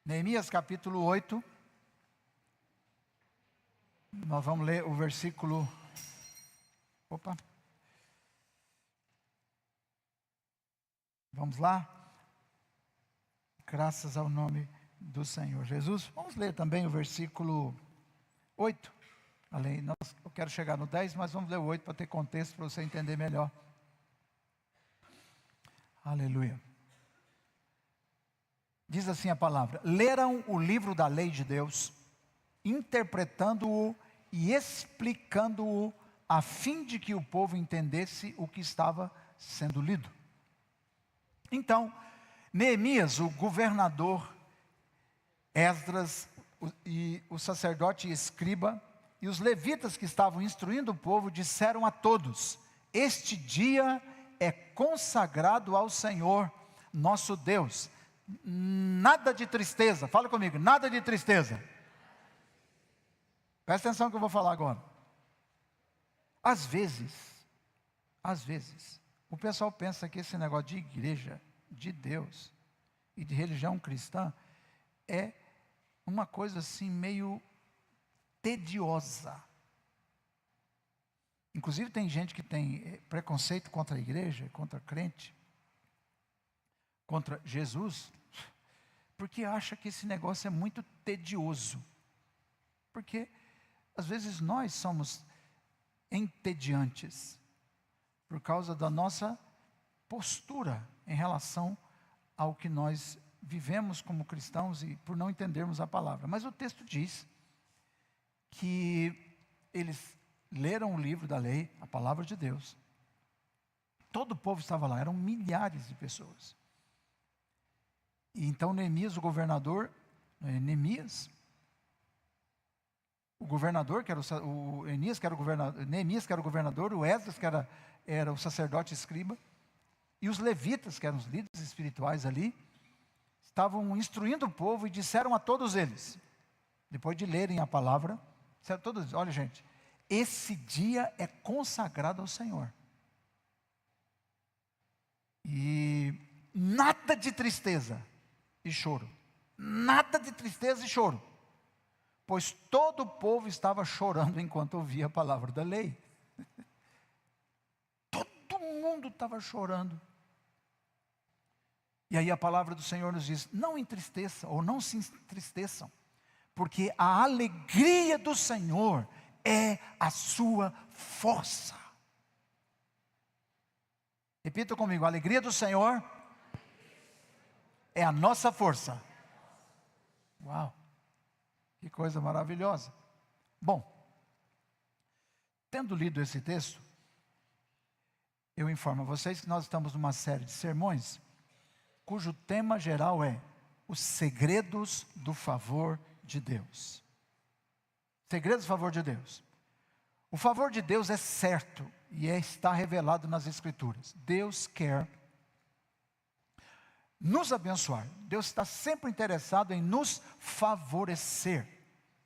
Neemias capítulo 8, nós vamos ler o versículo, vamos lá, graças ao nome do Senhor Jesus. Vamos ler também o versículo 8, eu quero chegar no 10, mas vamos ler o 8 para ter contexto, para você entender melhor. Aleluia. Diz assim a palavra: leram o livro da lei de Deus, interpretando-o e explicando-o, a fim de que o povo entendesse o que estava sendo lido. Então, Neemias, o governador, Esdras, e o sacerdote e escriba, e os levitas que estavam instruindo o povo, disseram a todos: este dia é consagrado ao Senhor, nosso Deus. Nada de tristeza, fala comigo, nada de tristeza. Presta atenção que eu vou falar agora. Às vezes, o pessoal pensa que esse negócio de igreja, de Deus e de religião cristã é uma coisa assim meio tediosa. Inclusive tem gente que tem preconceito contra a igreja, contra crente, contra Jesus, porque acha que esse negócio é muito tedioso. Porque às vezes nós somos entediantes por causa da nossa postura em relação ao que nós vivemos como cristãos e por não entendermos a palavra. Mas o texto diz que eles leram o livro da lei, a palavra de Deus. Todo o povo estava lá, eram milhares de pessoas. E então Neemias, o governador, Neemias, que era Neemias, que era o governador, o Esdras, que era o sacerdote escriba, e os levitas, que eram os líderes espirituais ali, estavam instruindo o povo e disseram a todos eles, depois de lerem a palavra, disseram a todos: olha gente, esse dia é consagrado ao Senhor. E nada de tristeza e choro. Nada de tristeza e choro. Pois todo o povo estava chorando enquanto ouvia a palavra da lei. Todo mundo estava chorando. E aí a palavra do Senhor nos diz: não entristeçam, ou não se entristeçam, porque a alegria do Senhor é a sua força. Repita comigo: a alegria do Senhor é a nossa força. Uau, que coisa maravilhosa. Bom, tendo lido esse texto, eu informo a vocês que nós estamos numa série de sermões, cujo tema geral é os segredos do favor de Deus. Segredos do favor de Deus. O favor de Deus é certo e está revelado nas Escrituras. Deus quer nos abençoar. Deus está sempre interessado em nos favorecer.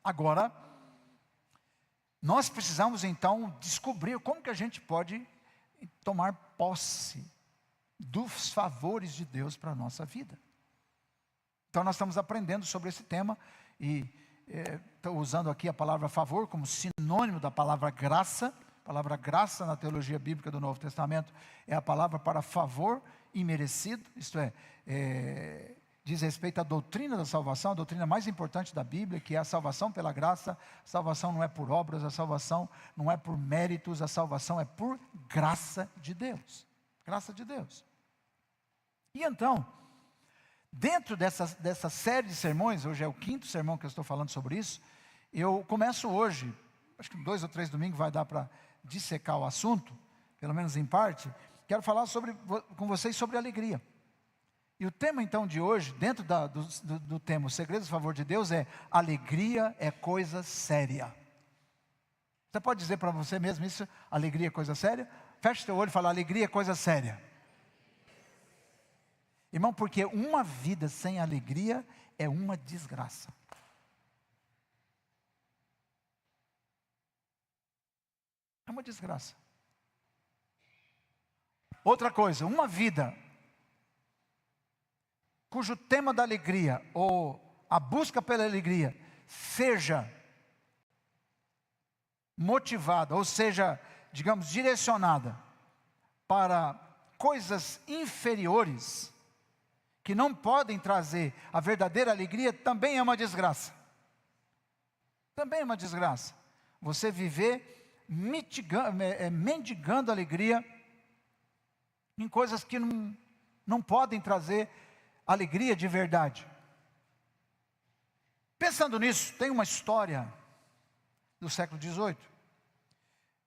Agora, nós precisamos então descobrir como que a gente pode tomar posse dos favores de Deus para a nossa vida. Então nós estamos aprendendo sobre esse tema e estou usando aqui a palavra favor como sinônimo da palavra graça. A palavra graça na teologia bíblica do Novo Testamento é a palavra para favor imerecido, isto é, diz respeito à doutrina da salvação, a doutrina mais importante da Bíblia, que é a salvação pela graça. A salvação não é por obras, a salvação não é por méritos, a salvação é por graça de Deus. Graça de Deus. E então, dentro dessa série de sermões, hoje é o 5º sermão que eu estou falando sobre isso, eu começo hoje, acho que 2 ou 3 domingos vai dar para dissecar o assunto, pelo menos em parte. Quero falar com vocês sobre alegria. E o tema então de hoje, dentro do tema, os segredos do favor de Deus, é: alegria é coisa séria. Você pode dizer para você mesmo isso? Alegria é coisa séria? Feche seu olho e fala: alegria é coisa séria. Irmão, porque uma vida sem alegria é uma desgraça. É uma desgraça. Outra coisa, uma vida cujo tema da alegria ou a busca pela alegria seja motivada, ou seja, digamos, direcionada para coisas inferiores, que não podem trazer a verdadeira alegria, também é uma desgraça. Também é uma desgraça. Você viver mendigando alegria em coisas que não podem trazer alegria de verdade. Pensando nisso, tem uma história do século XVIII,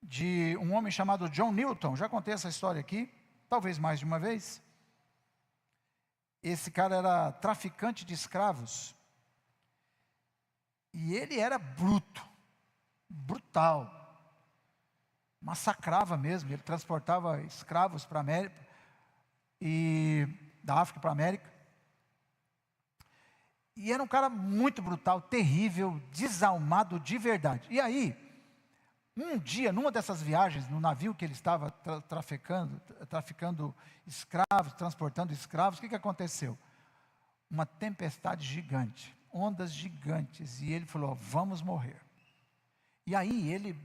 de um homem chamado John Newton. Já contei essa história aqui, talvez mais de uma vez. Esse cara era traficante de escravos, e ele era brutal, massacrava mesmo. Ele transportava escravos para a América, e da África para a América, e era um cara muito brutal, terrível, desalmado de verdade. E aí, um dia, numa dessas viagens, no navio que ele estava traficando escravos, transportando escravos, o que aconteceu? Uma tempestade gigante, ondas gigantes, e ele falou: vamos morrer. E aí ele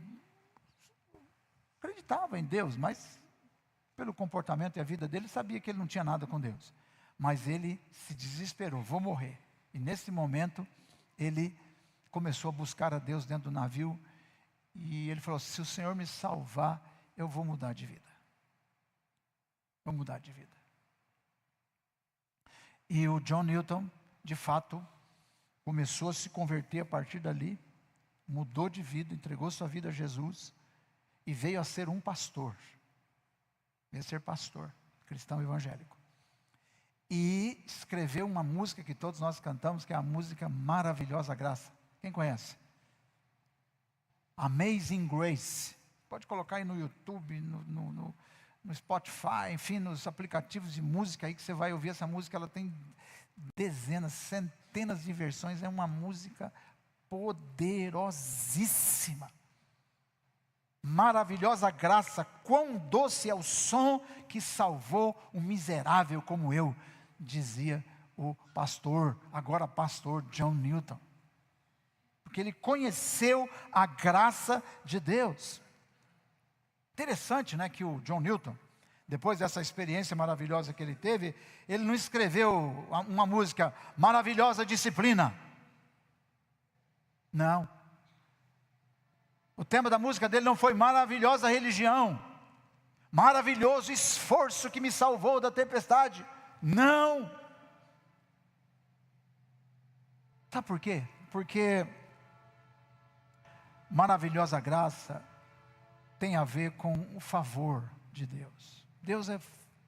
acreditava em Deus, mas pelo comportamento e a vida dele, sabia que ele não tinha nada com Deus. Mas ele se desesperou: vou morrer. E nesse momento, ele começou a buscar a Deus dentro do navio, e ele falou: se o Senhor me salvar, eu vou mudar de vida. Vou mudar de vida. E o John Newton, de fato, começou a se converter a partir dali, mudou de vida, entregou sua vida a Jesus, e veio a ser um pastor. Veio a ser pastor, cristão evangélico. E escreveu uma música que todos nós cantamos, que é a música Maravilhosa Graça. Quem conhece? Amazing Grace. Pode colocar aí no YouTube, no Spotify, enfim, nos aplicativos de música aí que você vai ouvir essa música. Ela tem dezenas, centenas de versões. É uma música poderosíssima. Maravilhosa graça, quão doce é o som que salvou um miserável como eu, dizia o pastor, agora pastor John Newton. Porque ele conheceu a graça de Deus. Interessante, né, que o John Newton, depois dessa experiência maravilhosa que ele teve, ele não escreveu uma música Maravilhosa Disciplina. Não. O tema da música dele não foi Maravilhosa Religião, maravilhoso esforço que me salvou da tempestade. Não. Sabe por quê? Porque maravilhosa graça tem a ver com o favor de Deus. Deus é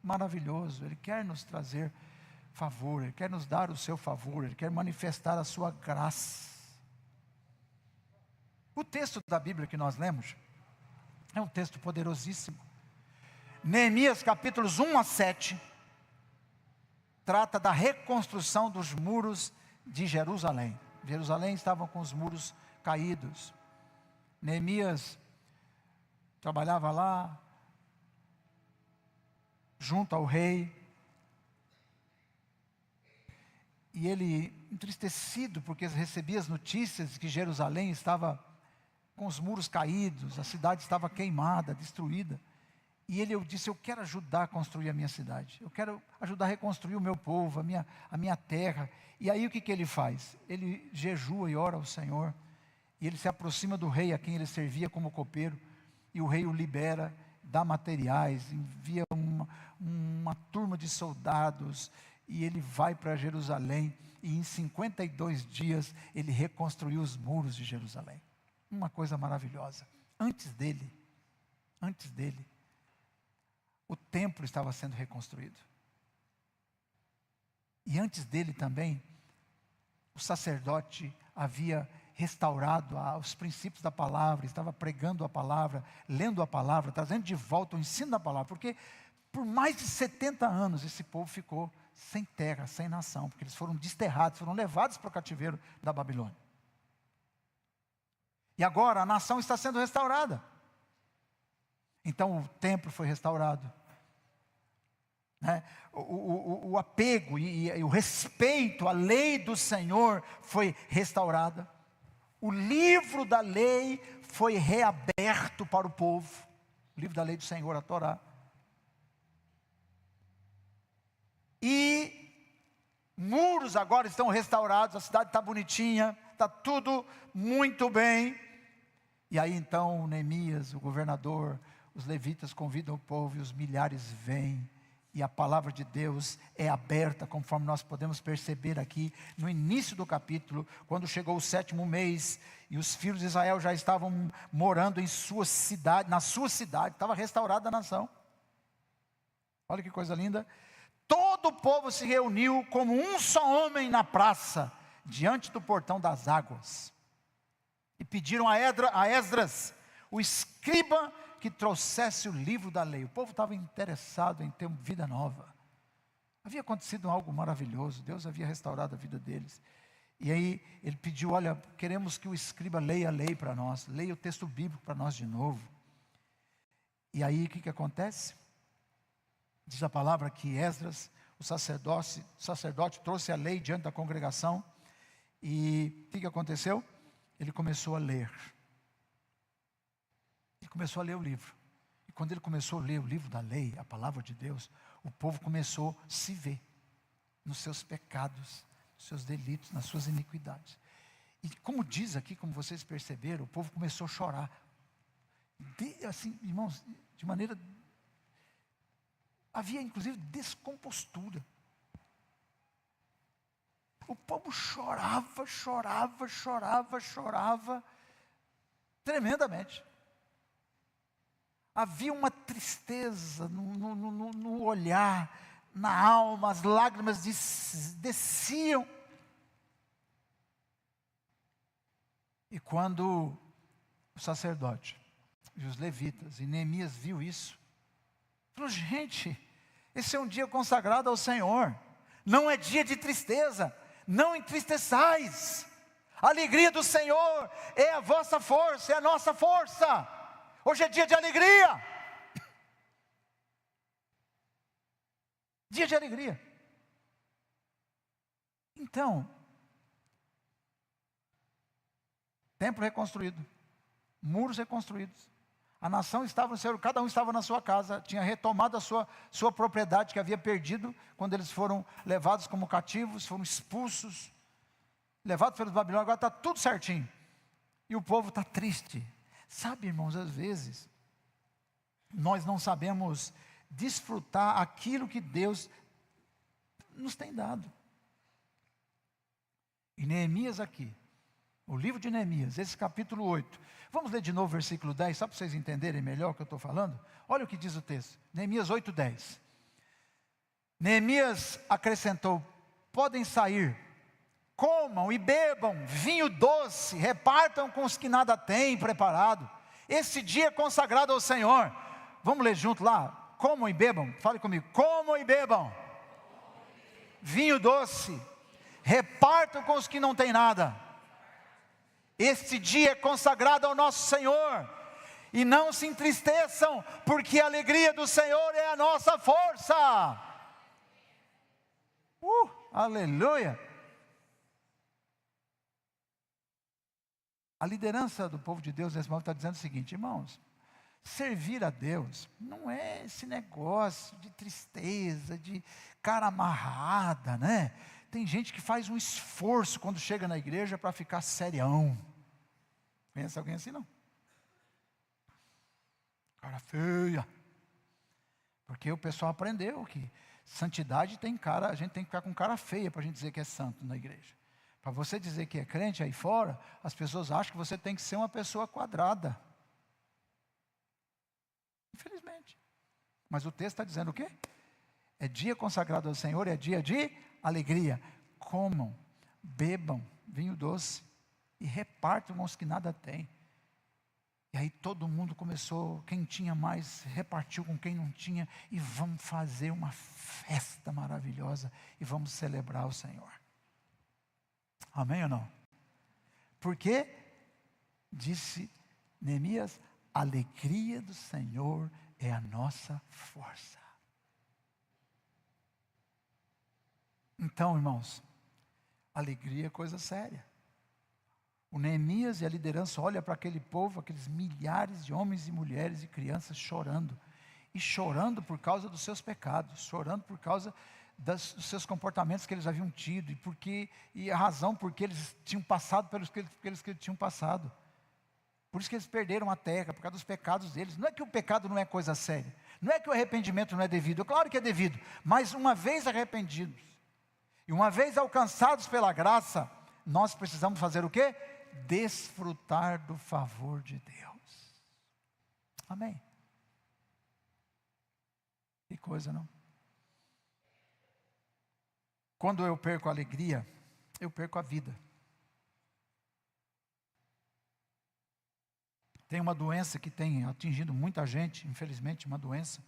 maravilhoso, Ele quer nos trazer favor, Ele quer nos dar o seu favor, Ele quer manifestar a sua graça. O texto da Bíblia que nós lemos é um texto poderosíssimo. Neemias capítulos 1 a 7 trata da reconstrução dos muros de Jerusalém. Jerusalém estavam com os muros caídos. Neemias trabalhava lá, junto ao rei, e ele, entristecido, porque recebia as notícias de que Jerusalém estava com os muros caídos, a cidade estava queimada, destruída. E ele disse: eu quero ajudar a construir a minha cidade, eu quero ajudar a reconstruir o meu povo, a minha terra. E aí o que ele faz? Ele jejua e ora ao Senhor, e ele se aproxima do rei a quem ele servia como copeiro, e o rei o libera, dá materiais, envia uma turma de soldados, e ele vai para Jerusalém, e em 52 dias ele reconstruiu os muros de Jerusalém. Uma coisa maravilhosa. Antes dele, o templo estava sendo reconstruído. E antes dele também, o sacerdote havia restaurado os princípios da palavra, estava pregando a palavra, lendo a palavra, trazendo de volta o ensino da palavra, porque por mais de 70 anos esse povo ficou sem terra, sem nação, porque eles foram desterrados, foram levados para o cativeiro da Babilônia. E agora a nação está sendo restaurada. Então o templo foi restaurado, né? O apego e o respeito à lei do Senhor foi restaurada. O livro da lei foi reaberto para o povo. O livro da lei do Senhor, a Torá. E muros agora estão restaurados, a cidade está bonitinha, está tudo muito bem. E aí então Neemias, o governador, os levitas convidam o povo e os milhares vêm. E a palavra de Deus é aberta, conforme nós podemos perceber aqui no início do capítulo, quando chegou o 7º mês, e os filhos de Israel já estavam morando em sua cidade, na sua cidade, estava restaurada a nação. Olha que coisa linda. Todo o povo se reuniu como um só homem na praça, diante do portão das águas. E pediram a Esdras, o escriba, que trouxesse o livro da lei. O povo estava interessado em ter uma vida nova. Havia acontecido algo maravilhoso. Deus havia restaurado a vida deles. E aí ele pediu, olha, queremos que o escriba leia a lei para nós. Leia o texto bíblico para nós de novo. E aí o que acontece? Diz a palavra que Esdras, o sacerdote trouxe a lei diante da congregação. E o que aconteceu? Ele começou a ler. Ele começou a ler o livro. E quando ele começou a ler o livro da lei, a palavra de Deus, o povo começou a se ver nos seus pecados, nos seus delitos, nas suas iniquidades. E como diz aqui, como vocês perceberam, o povo começou a chorar. Assim, irmãos, de maneira... Havia inclusive descompostura. O povo chorava tremendamente. Havia uma tristeza no olhar, na alma, as lágrimas desciam. E quando o sacerdote e os levitas e Neemias viu isso, falou, gente, esse é um dia consagrado ao Senhor, não é dia de tristeza, não entristeçais, a alegria do Senhor é a vossa força, é a nossa força, hoje é dia de alegria, dia de alegria. Então, templo reconstruído, muros reconstruídos, a nação estava no seu, cada um estava na sua casa, tinha retomado a sua propriedade que havia perdido, quando eles foram levados como cativos, foram expulsos, levados pelos babilônios, agora está tudo certinho, e o povo está triste. Sabe, irmãos, às vezes, nós não sabemos desfrutar aquilo que Deus nos tem dado. E Neemias aqui, o livro de Neemias, esse capítulo 8. Vamos ler de novo o versículo 10, só para vocês entenderem melhor o que eu estou falando. Olha o que diz o texto, Neemias 8:10. Neemias acrescentou, podem sair, comam e bebam vinho doce, repartam com os que nada têm preparado. Esse dia é consagrado ao Senhor. Vamos ler junto lá, comam e bebam, fale comigo, comam e bebam vinho doce, repartam com os que não têm nada. Este dia é consagrado ao nosso Senhor, e não se entristeçam, porque a alegria do Senhor é a nossa força. Aleluia! A liderança do povo de Deus nesse momento está dizendo o seguinte, irmãos, servir a Deus não é esse negócio de tristeza, de cara amarrada, né? Tem gente que faz um esforço quando chega na igreja para ficar serião. Conhece alguém assim, não? Cara feia. Porque o pessoal aprendeu que santidade tem cara, a gente tem que ficar com cara feia para a gente dizer que é santo na igreja. Para você dizer que é crente aí fora, as pessoas acham que você tem que ser uma pessoa quadrada. Infelizmente. Mas o texto está dizendo o quê? É dia consagrado ao Senhor, é dia de alegria. Comam, bebam vinho doce e repartam com os que nada têm. E aí todo mundo começou, quem tinha mais repartiu com quem não tinha, e vamos fazer uma festa maravilhosa e vamos celebrar o Senhor. Amém ou não? Porque, disse Neemias, a alegria do Senhor é a nossa força. Então, irmãos, alegria é coisa séria. O Neemias e a liderança olha para aquele povo, aqueles milhares de homens e mulheres e crianças chorando. E chorando por causa dos seus pecados, chorando por causa dos seus comportamentos que eles haviam tido, e a razão por que eles tinham passado pelos que eles tinham passado. Por isso que eles perderam a terra, por causa dos pecados deles. Não é que o pecado não é coisa séria, não é que o arrependimento não é devido, claro que é devido, mas uma vez arrependidos, e uma vez alcançados pela graça, nós precisamos fazer o quê? Desfrutar do favor de Deus. Amém? Que coisa, não? Quando eu perco a alegria, eu perco a vida. Tem uma doença que tem atingido muita gente, infelizmente, uma doença,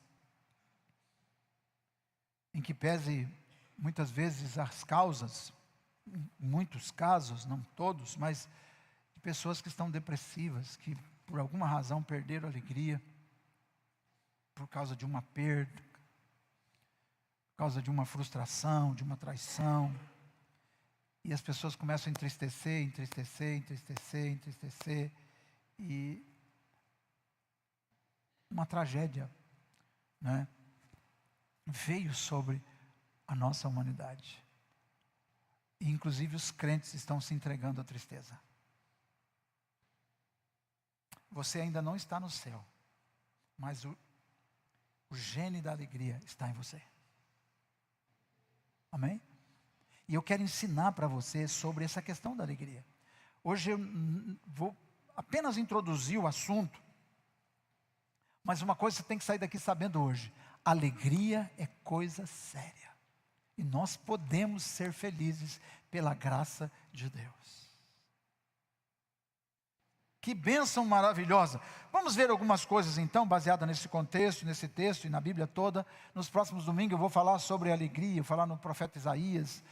em que pese muitas vezes as causas, em muitos casos, não todos, mas de pessoas que estão depressivas, que por alguma razão perderam a alegria, por causa de uma perda, por causa de uma frustração, de uma traição, e as pessoas começam a entristecer, e uma tragédia, né, veio sobre a nossa humanidade. E inclusive os crentes estão se entregando à tristeza. Você ainda não está no céu, mas o gene da alegria está em você. Amém? E eu quero ensinar para você sobre essa questão da alegria. Hoje eu vou apenas introduzir o assunto, mas uma coisa você tem que sair daqui sabendo hoje: alegria é coisa séria, e nós podemos ser felizes pela graça de Deus. Que bênção maravilhosa. Vamos ver algumas coisas então, baseadas nesse contexto, nesse texto e na Bíblia toda. Nos próximos domingos eu vou falar sobre alegria, falar no profeta Isaías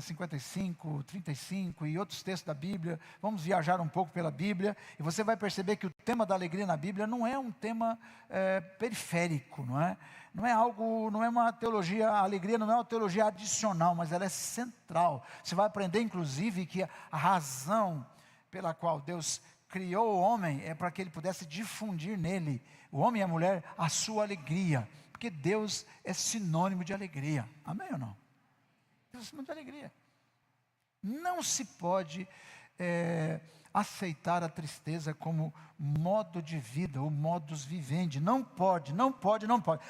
55, 35 e outros textos da Bíblia. Vamos viajar um pouco pela Bíblia, e você vai perceber que o tema da alegria na Bíblia não é um tema periférico, não é? Não é algo, não é uma teologia, a alegria não é uma teologia adicional, mas ela é central. Você vai aprender inclusive que a razão pela qual Deus criou o homem é para que ele pudesse difundir nele, o homem e a mulher, a sua alegria, porque Deus é sinônimo de alegria. Amém ou não? Deus é sinônimo de alegria. Não se pode aceitar a tristeza como modo de vida, ou modus vivendi. Não pode.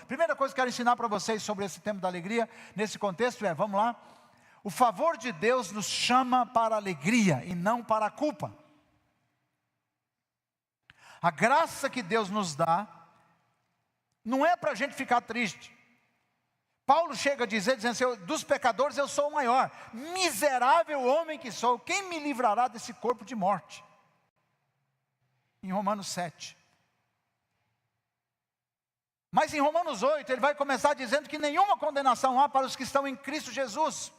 Primeira coisa que eu quero ensinar para vocês sobre esse tema da alegria, nesse contexto vamos lá, o favor de Deus nos chama para a alegria e não para a culpa. A graça que Deus nos dá, não é para a gente ficar triste. Paulo chega a dizer, dizendo assim: dos pecadores eu sou o maior, miserável homem que sou, quem me livrará desse corpo de morte? Em Romanos 7. Mas em Romanos 8, ele vai começar dizendo que nenhuma condenação há para os que estão em Cristo Jesus,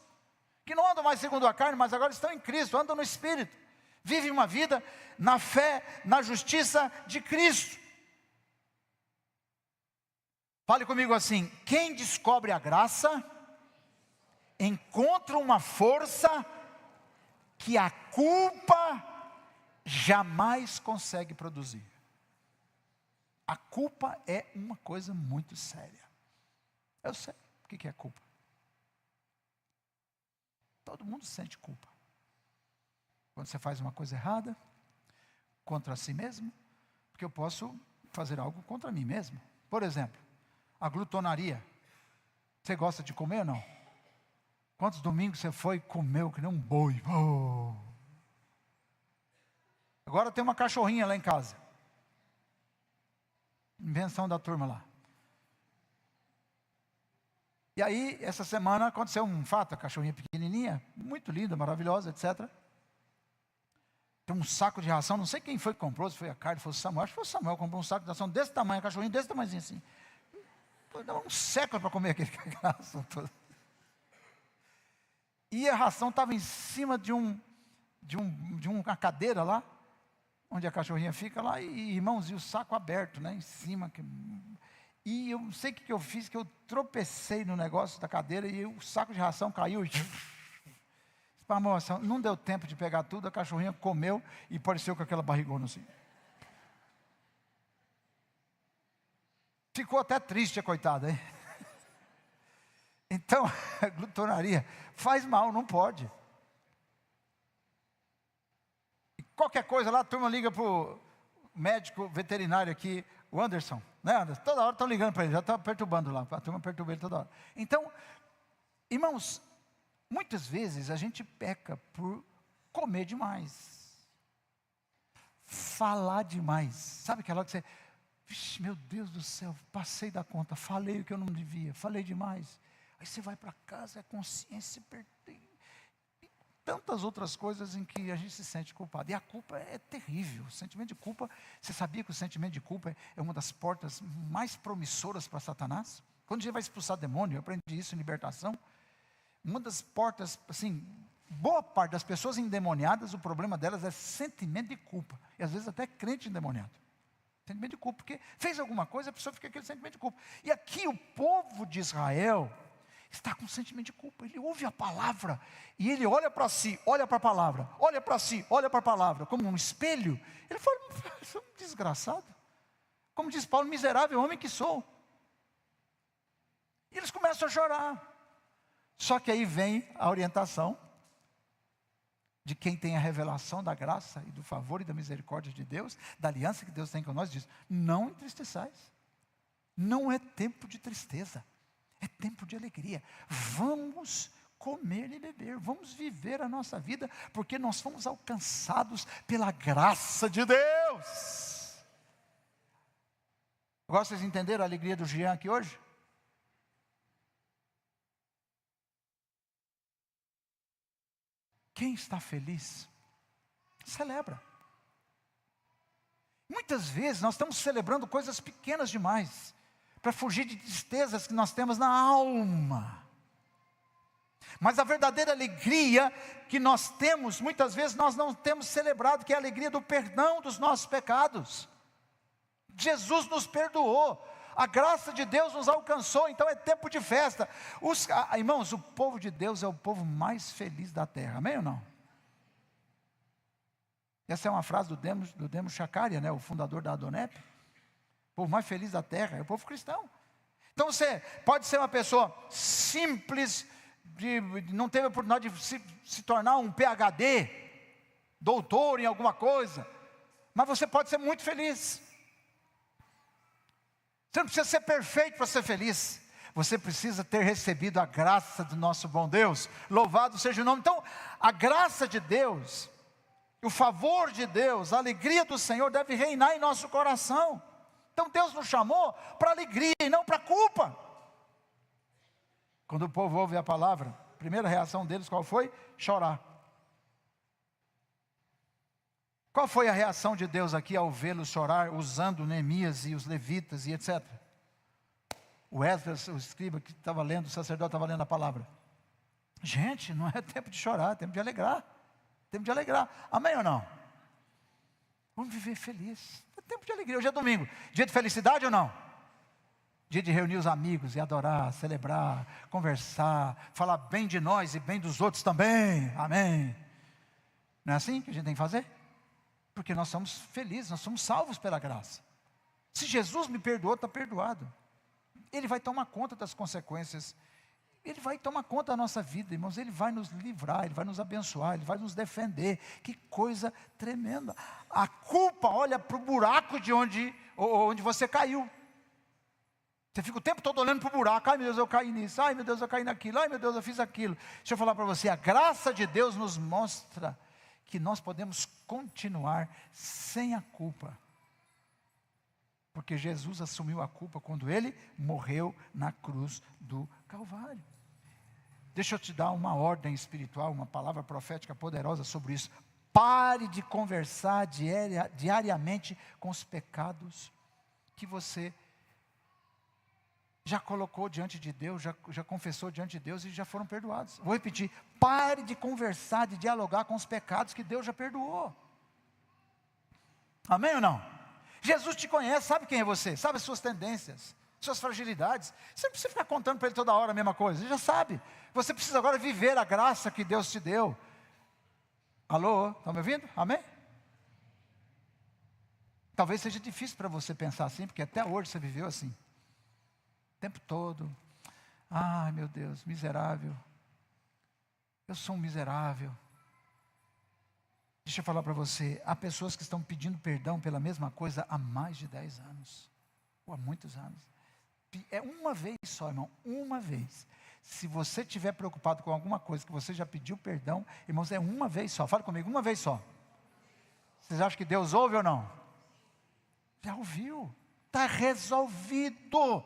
que não andam mais segundo a carne, mas agora estão em Cristo, andam no Espírito, vivem uma vida na fé, na justiça de Cristo. Fale comigo assim: quem descobre a graça, encontra uma força que a culpa jamais consegue produzir. A culpa é uma coisa muito séria. Eu sei o que é culpa. Todo mundo sente culpa. Quando você faz uma coisa errada, contra si mesmo, porque eu posso fazer algo contra mim mesmo. Por exemplo, a glutonaria. Você gosta de comer ou não? Quantos domingos você foi e comeu que nem um boi? Oh. Agora tem uma cachorrinha lá em casa. Invenção da turma lá. E aí, essa semana aconteceu um fato, a cachorrinha pequenininha, muito linda, maravilhosa, etc. Tem um saco de ração, não sei quem foi que comprou, se foi a Carla, se foi o Samuel, acho que foi o Samuel, comprou um saco de ração desse tamanho, a cachorrinha desse tamanhozinho assim. Dava um século para comer aquele ração todo. E a ração estava em cima de uma cadeira lá, onde a cachorrinha fica lá, e irmãos, e o saco aberto, né, em cima. E eu não sei o que eu fiz, que eu tropecei no negócio da cadeira e o saco de ração caiu e... Não deu tempo de pegar tudo, a cachorrinha comeu e pareceu com aquela barrigona assim. Ficou até triste a coitada, hein? Então, glutonaria faz mal, não pode. E qualquer coisa lá, a turma liga para o médico veterinário aqui, o Anderson, né, Anderson? Toda hora estão ligando para ele, já está perturbando lá, a turma perturba ele toda hora. Então, irmãos, muitas vezes a gente peca por comer demais, falar demais. Sabe aquela hora que você, vixe, meu Deus do céu, passei da conta, falei o que eu não devia, falei demais. Aí você vai para casa, a consciência perde. E tantas outras coisas em que a gente se sente culpado. E a culpa é terrível. O sentimento de culpa, você sabia que o sentimento de culpa é uma das portas mais promissoras para Satanás? Quando a gente vai expulsar demônio, eu aprendi isso em libertação. Uma das portas, assim, boa parte das pessoas endemoniadas, o problema delas é sentimento de culpa. E às vezes até crente endemoniado. Sentimento de culpa, porque fez alguma coisa, a pessoa fica com aquele sentimento de culpa. E aqui o povo de Israel está com sentimento de culpa. Ele ouve a palavra e ele olha para si, olha para a palavra, olha para si, olha para a palavra, como um espelho. Ele fala, sou um desgraçado. Como diz Paulo, miserável homem que sou. E eles começam a chorar. Só que aí vem a orientação de quem tem a revelação da graça e do favor e da misericórdia de Deus, da aliança que Deus tem com nós, diz, não entristeçais. Não é tempo de tristeza. É tempo de alegria. Vamos comer e beber. Vamos viver a nossa vida, porque nós fomos alcançados pela graça de Deus. Agora vocês entenderam a alegria do Jean aqui hoje? Quem está feliz, celebra. Muitas vezes nós estamos celebrando coisas pequenas demais, para fugir de tristezas que nós temos na alma. Mas a verdadeira alegria que nós temos, muitas vezes nós não temos celebrado, que é a alegria do perdão dos nossos pecados. Jesus nos perdoou, a graça de Deus nos alcançou, então é tempo de festa. Irmãos, o povo de Deus é o povo mais feliz da terra, amém ou não? Essa é uma frase do Demo Shakaria, né, o fundador da Adonep. O povo mais feliz da terra é o povo cristão. Então você pode ser uma pessoa simples, não teve a oportunidade de se tornar um PhD, doutor em alguma coisa, mas você pode ser muito feliz. Você não precisa ser perfeito para ser feliz. Você precisa ter recebido a graça do nosso bom Deus. Louvado seja o nome. Então, a graça de Deus, o favor de Deus, a alegria do Senhor deve reinar em nosso coração. Então Deus nos chamou para alegria e não para culpa. Quando o povo ouve a palavra, a primeira reação deles qual foi? Chorar. Qual foi a reação de Deus aqui ao vê-los chorar, usando Neemias e os levitas e etc? O Esdras, o escriba que estava lendo, o sacerdote estava lendo a palavra. Gente, não é tempo de chorar, é tempo de alegrar. Tempo de alegrar, amém ou não? Vamos viver feliz, é tempo de alegria. Hoje é domingo, dia de felicidade ou não? Dia de reunir os amigos e adorar, celebrar, conversar, falar bem de nós e bem dos outros também, amém? Não é assim que a gente tem que fazer? Porque nós somos felizes, nós somos salvos pela graça. Se Jesus me perdoou, está perdoado. Ele vai tomar conta das consequências. Ele vai tomar conta da nossa vida, irmãos. Ele vai nos livrar, Ele vai nos abençoar, Ele vai nos defender. Que coisa tremenda. A culpa olha para o buraco de onde você caiu. Você fica o tempo todo olhando para o buraco. Ai meu Deus, eu caí nisso. Ai meu Deus, eu caí naquilo. Ai meu Deus, eu fiz aquilo. Deixa eu falar para você, a graça de Deus nos mostra que nós podemos continuar sem a culpa. Porque Jesus assumiu a culpa quando Ele morreu na cruz do Calvário. Deixa eu te dar uma ordem espiritual, uma palavra profética poderosa sobre isso. Pare de conversar diariamente com os pecados que você já colocou diante de Deus, já confessou diante de Deus e já foram perdoados. Vou repetir, pare de conversar, de dialogar com os pecados que Deus já perdoou. Amém ou não? Jesus te conhece, sabe quem é você, sabe as suas tendências, suas fragilidades. Você não precisa ficar contando para ele toda hora a mesma coisa, ele já sabe. Você precisa agora viver a graça que Deus te deu. Alô, estão me ouvindo? Amém? Talvez seja difícil para você pensar assim, porque até hoje você viveu assim. O tempo todo. Ai, meu Deus, miserável. Eu sou um miserável. Deixa eu falar para você, há pessoas que estão pedindo perdão pela mesma coisa há mais de 10 anos. Ou há muitos anos. É uma vez só, irmão, uma vez. Se você estiver preocupado com alguma coisa que você já pediu perdão, irmãos, é uma vez só. Fala comigo, uma vez só. Vocês acham que Deus ouve ou não? Já ouviu. Está resolvido.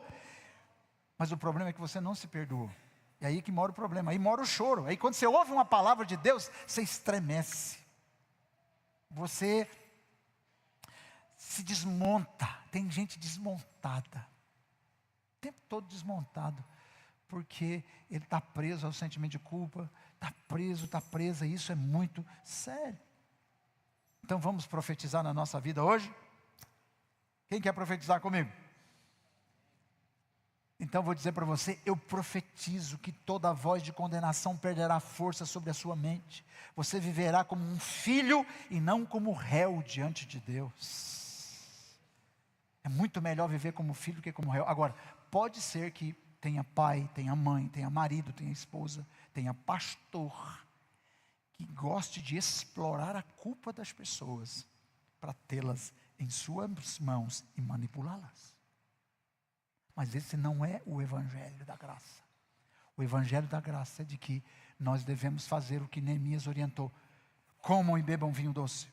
Mas o problema é que você não se perdoou. E aí que mora o problema, aí mora o choro. Aí quando você ouve uma palavra de Deus, você estremece. Você se desmonta. Tem gente desmontada. O tempo todo desmontado. Porque ele está preso ao sentimento de culpa. Está presa. E isso é muito sério. Então vamos profetizar na nossa vida hoje? Quem quer profetizar comigo? Então vou dizer para você, eu profetizo que toda voz de condenação perderá força sobre a sua mente. Você viverá como um filho e não como réu diante de Deus. É muito melhor viver como filho que como réu. Agora, pode ser que tenha pai, tenha mãe, tenha marido, tenha esposa, tenha pastor, que goste de explorar a culpa das pessoas para tê-las em suas mãos e manipulá-las. Mas esse não é o evangelho da graça. O evangelho da graça é de que nós devemos fazer o que Neemias orientou. Comam e bebam vinho doce.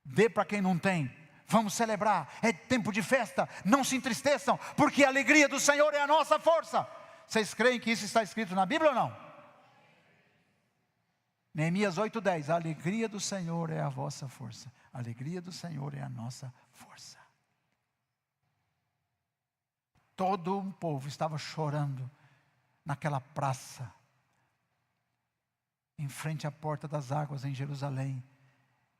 Dê para quem não tem. Vamos celebrar. É tempo de festa. Não se entristeçam, porque a alegria do Senhor é a nossa força. Vocês creem que isso está escrito na Bíblia ou não? Neemias 8:10. A alegria do Senhor é a vossa força. A alegria do Senhor é a nossa força. Todo um povo estava chorando naquela praça, em frente à porta das águas em Jerusalém.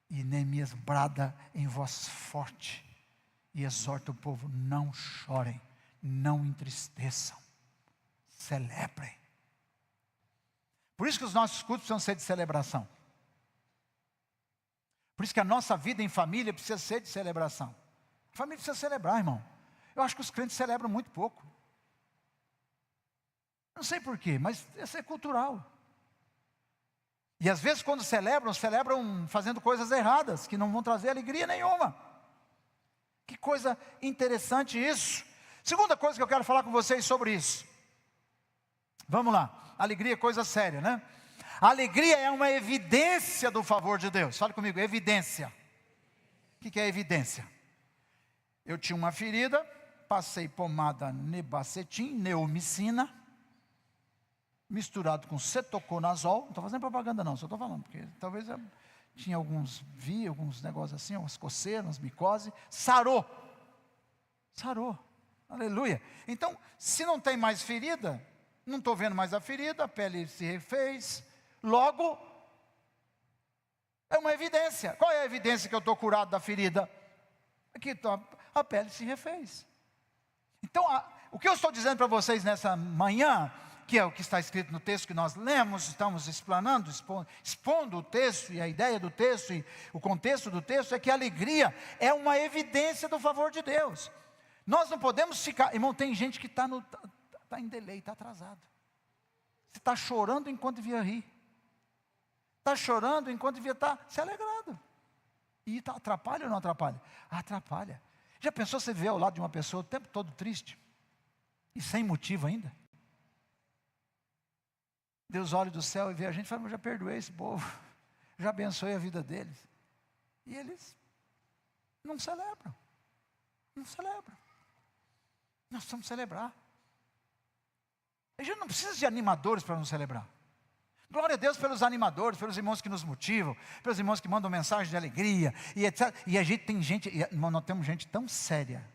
E Neemias brada em voz forte e exorta o povo: não chorem, não entristeçam, celebrem. Por isso que os nossos cultos precisam ser de celebração. Por isso que a nossa vida em família precisa ser de celebração. A família precisa celebrar, irmão. Eu acho que os crentes celebram muito pouco. Não sei porquê, mas isso é cultural. E às vezes quando celebram fazendo coisas erradas, que não vão trazer alegria nenhuma. Que coisa interessante isso. Segunda coisa que eu quero falar com vocês sobre isso. Vamos lá, alegria é coisa séria, né? A alegria é uma evidência do favor de Deus. Fale comigo, evidência. O que é evidência? Eu tinha uma ferida, passei pomada nebacetim, neomicina, misturado com cetoconazol. Não estou fazendo propaganda não, só estou falando, porque talvez eu tinha alguns negócios assim, umas coceiras, umas micose. Sarou, aleluia. Então, se não tem mais ferida, não estou vendo mais a ferida, a pele se refez, logo, é uma evidência. Qual é a evidência que eu estou curado da ferida? Aqui a pele se refez. Então, o que eu estou dizendo para vocês nessa manhã, que é o que está escrito no texto que nós lemos, estamos explanando, expondo o texto e a ideia do texto e o contexto do texto, é que a alegria é uma evidência do favor de Deus. Nós não podemos ficar, irmão, tem gente que está em delay, está atrasado. Você está chorando enquanto devia rir. Está chorando enquanto devia estar se alegrando. E atrapalha ou não atrapalha? Atrapalha. Já pensou você viver ao lado de uma pessoa o tempo todo triste? E sem motivo ainda? Deus olha do céu e vê a gente e fala: eu já perdoei esse povo, já abençoei a vida deles. E eles não celebram. Não celebram. Nós precisamos celebrar. A gente não precisa de animadores para nos celebrar. Glória a Deus pelos animadores, pelos irmãos que nos motivam, pelos irmãos que mandam mensagem de alegria, e etc. E a gente tem gente, nós temos gente tão séria,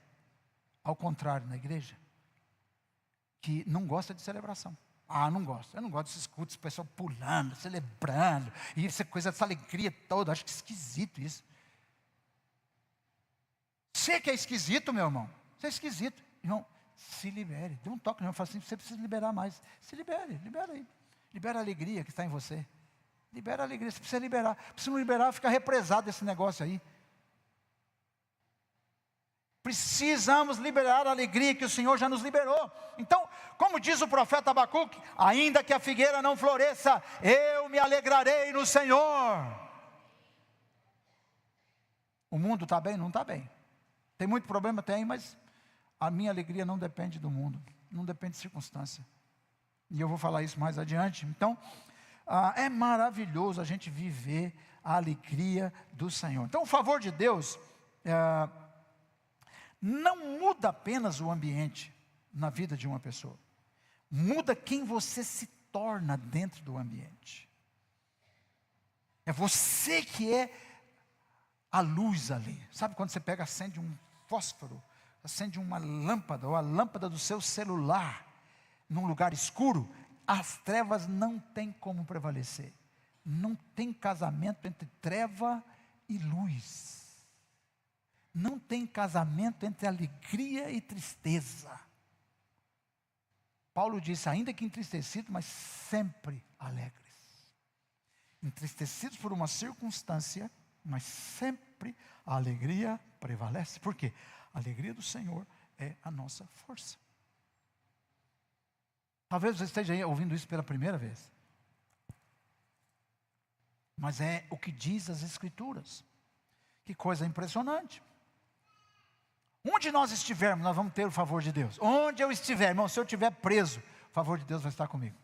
ao contrário, na igreja, que não gosta de celebração. Não gosto. Eu não gosto desses cultos, o pessoal pulando, celebrando, e essa coisa, essa alegria toda. Acho que é esquisito isso. Você que é esquisito, meu irmão, você é esquisito. Irmão, se libere. Dê um toque no irmão, fala assim, você precisa liberar mais. Se libere, libera aí. Libera a alegria que está em você. Libera a alegria, você precisa liberar. Se não liberar, fica represado esse negócio aí. Precisamos liberar a alegria que o Senhor já nos liberou. Então, como diz o profeta Abacuque, ainda que a figueira não floresça, eu me alegrarei no Senhor. O mundo está bem? Não está bem. Tem muito problema? Tem, mas a minha alegria não depende do mundo, não depende de circunstância. E eu vou falar isso mais adiante. Então, é maravilhoso a gente viver a alegria do Senhor. Então, o favor de Deus não muda apenas o ambiente na vida de uma pessoa. Muda quem você se torna dentro do ambiente. É você que é a luz ali. Sabe quando você pega, acende um fósforo, acende uma lâmpada, ou a lâmpada do seu celular, num lugar escuro, as trevas não têm como prevalecer. Não tem casamento entre treva e luz. Não tem casamento entre alegria e tristeza. Paulo disse, ainda que entristecidos, mas sempre alegres. Entristecidos por uma circunstância, mas sempre a alegria prevalece. Por quê? A alegria do Senhor é a nossa força. Talvez você esteja aí ouvindo isso pela primeira vez. Mas é o que diz as Escrituras. Que coisa impressionante. Onde nós estivermos, nós vamos ter o favor de Deus. Onde eu estiver, irmão, se eu estiver preso, o favor de Deus vai estar comigo.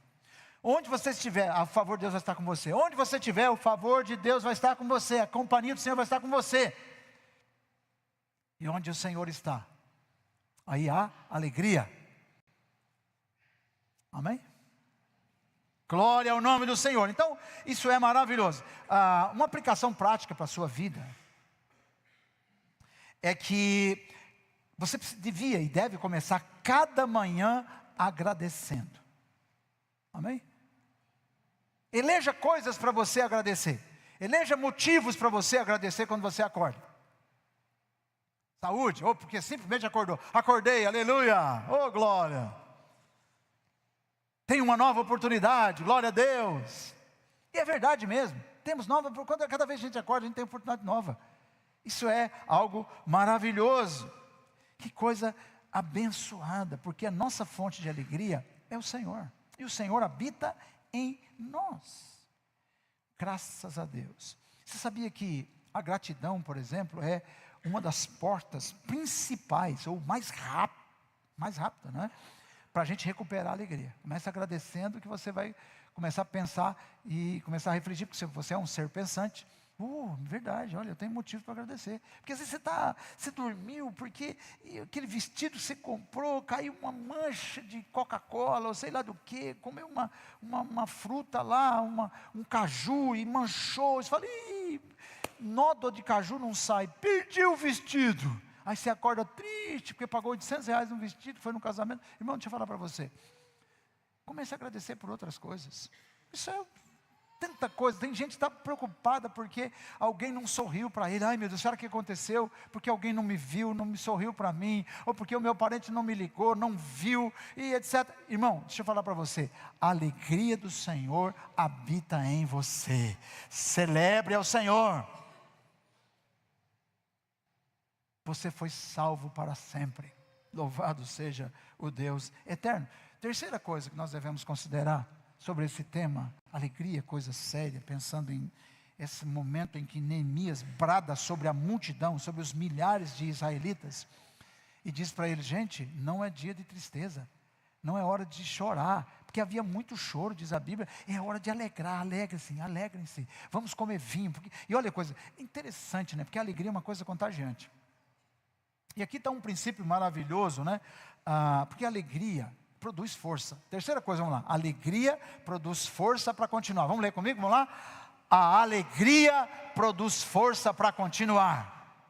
Onde você estiver, o favor de Deus vai estar com você. Onde você estiver, o favor de Deus vai estar com você. A companhia do Senhor vai estar com você. E onde o Senhor está, aí há alegria. Amém? Glória ao nome do Senhor. Então, isso é maravilhoso. Uma aplicação prática para a sua vida é que você devia e deve começar cada manhã agradecendo. Amém? Eleja coisas para você agradecer. Eleja motivos para você agradecer quando você acorda. Saúde, ou porque simplesmente acordou. Acordei, aleluia, oh glória. Tem uma nova oportunidade, glória a Deus. E é verdade mesmo. Temos nova, cada vez que a gente acorda, a gente tem uma oportunidade nova. Isso é algo maravilhoso. Que coisa abençoada, porque a nossa fonte de alegria é o Senhor. E o Senhor habita em nós. Graças a Deus. Você sabia que a gratidão, por exemplo, é uma das portas principais, ou mais rápida, né? Para a gente recuperar a alegria. Começa agradecendo que você vai começar a pensar e começar a refletir, porque você é um ser pensante. Verdade, olha, eu tenho motivo para agradecer. Porque às vezes você dormiu, porque aquele vestido que você comprou, caiu uma mancha de Coca-Cola, ou sei lá do que, comeu uma fruta lá, um caju e manchou. Você fala, nódoa de caju não sai, perdi o vestido. Aí você acorda triste, porque pagou R$800 num vestido, foi no casamento. Irmão, deixa eu falar para você. Comece a agradecer por outras coisas. Isso é tanta coisa. Tem gente que está preocupada porque alguém não sorriu para ele. Ai meu Deus, será que aconteceu? Porque alguém não me viu, não me sorriu para mim. Ou porque o meu parente não me ligou, não viu, e etc. Irmão, deixa eu falar para você. A alegria do Senhor habita em você. Celebre ao Senhor. Você foi salvo para sempre. Louvado seja o Deus eterno. Terceira coisa que nós devemos considerar sobre esse tema, alegria, coisa séria, pensando em esse momento em que Neemias brada sobre a multidão, sobre os milhares de israelitas, e diz para eles, gente, não é dia de tristeza, não é hora de chorar, porque havia muito choro, diz a Bíblia, é hora de alegrar, alegrem-se, vamos comer vinho, e olha a coisa, interessante, né? Porque a alegria é uma coisa contagiante. E aqui está um princípio maravilhoso, né? Porque a alegria produz força. Terceira coisa, vamos lá. Alegria produz força para continuar. Vamos ler comigo? Vamos lá? A alegria produz força para continuar.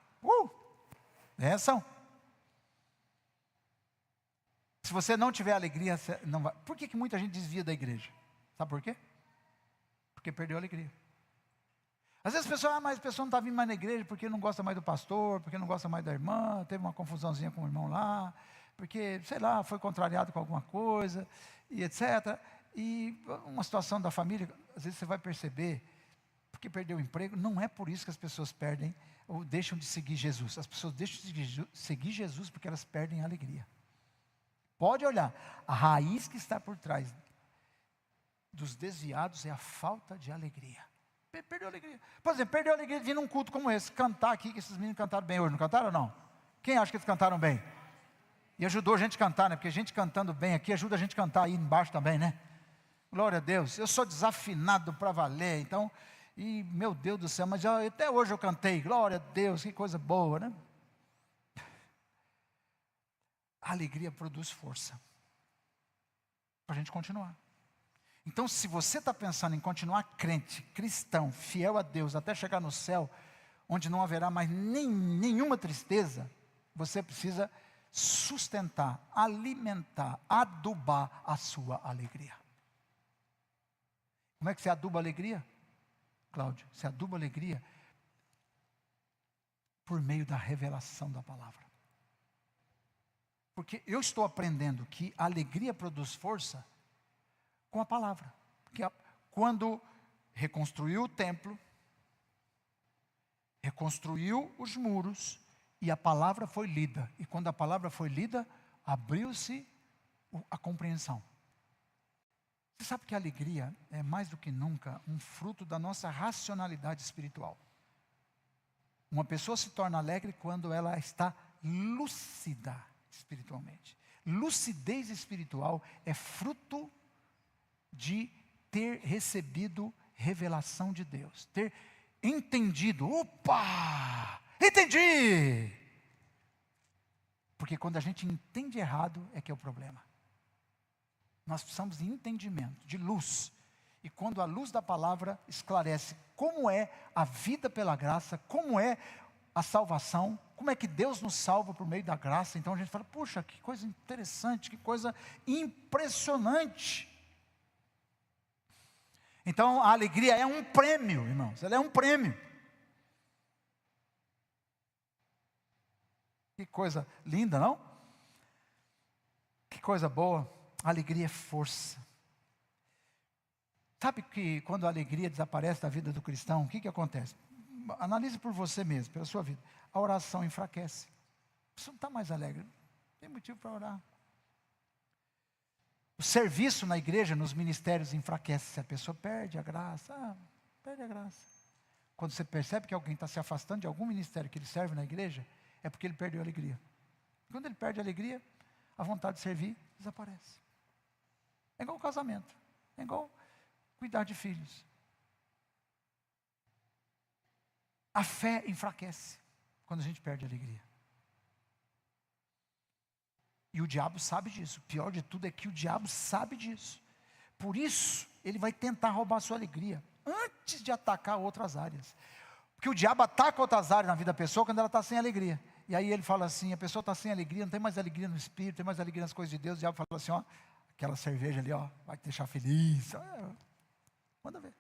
Atenção. Se você não tiver alegria, você não vai. Por que muita gente desvia da igreja? Sabe por quê? Porque perdeu a alegria. Às vezes mas a pessoa não está vindo mais na igreja porque não gosta mais do pastor, porque não gosta mais da irmã, teve uma confusãozinha com o irmão lá, porque, sei lá, foi contrariado com alguma coisa, e etc. E uma situação da família, às vezes você vai perceber, porque perdeu o emprego, não é por isso que as pessoas perdem ou deixam de seguir Jesus. As pessoas deixam de seguir Jesus porque elas perdem a alegria. Pode olhar, a raiz que está por trás dos desviados é a falta de alegria. Perdeu a alegria. Por exemplo, perdeu a alegria de vir num culto como esse, cantar aqui, que esses meninos cantaram bem hoje, não cantaram ou não? Quem acha que eles cantaram bem? E ajudou a gente a cantar, né? Porque a gente cantando bem aqui ajuda a gente a cantar aí embaixo também, né? Glória a Deus. Eu sou desafinado para valer, então, e meu Deus do céu, mas até hoje eu cantei, glória a Deus, que coisa boa, né? A alegria produz força para a gente continuar. Então, se você está pensando em continuar crente, cristão, fiel a Deus, até chegar no céu, onde não haverá mais nenhuma tristeza, você precisa sustentar, alimentar, adubar a sua alegria. Como é que você aduba a alegria, Cláudio? Você aduba a alegria por meio da revelação da palavra. Porque eu estou aprendendo que a alegria produz força com a palavra. Porque quando reconstruiu o templo, reconstruiu os muros, e a palavra foi lida. E quando a palavra foi lida, abriu-se a compreensão. Você sabe que a alegria é mais do que nunca um fruto da nossa racionalidade espiritual. Uma pessoa se torna alegre quando ela está lúcida espiritualmente. Lucidez espiritual é fruto de ter recebido revelação de Deus, ter entendido, opa, entendi! Porque quando a gente entende errado é que é o problema. Nós precisamos de entendimento, de luz, e quando a luz da palavra esclarece como é a vida pela graça, como é a salvação, como é que Deus nos salva por meio da graça, então a gente fala, puxa, que coisa interessante, que coisa impressionante. Então a alegria é um prêmio, irmãos, ela é um prêmio. Que coisa linda, não? Que coisa boa. A alegria é força. Sabe que quando a alegria desaparece da vida do cristão, o que acontece? Analise por você mesmo, pela sua vida. A oração enfraquece. Você não está mais alegre, não tem motivo para orar. O serviço na igreja, nos ministérios, enfraquece. A pessoa perde a graça, perde a graça. Quando você percebe que alguém está se afastando de algum ministério que ele serve na igreja, é porque ele perdeu a alegria. Quando ele perde a alegria, a vontade de servir desaparece. É igual casamento, é igual cuidar de filhos. A fé enfraquece quando a gente perde a alegria. E o diabo sabe disso. O pior de tudo é que o diabo sabe disso. Por isso, ele vai tentar roubar a sua alegria antes de atacar outras áreas. Porque o diabo ataca outras áreas na vida da pessoa quando ela está sem alegria. E aí ele fala assim, a pessoa está sem alegria, não tem mais alegria no espírito, não tem mais alegria nas coisas de Deus. O diabo fala assim, ó, aquela cerveja ali, ó, vai te deixar feliz. Manda ver.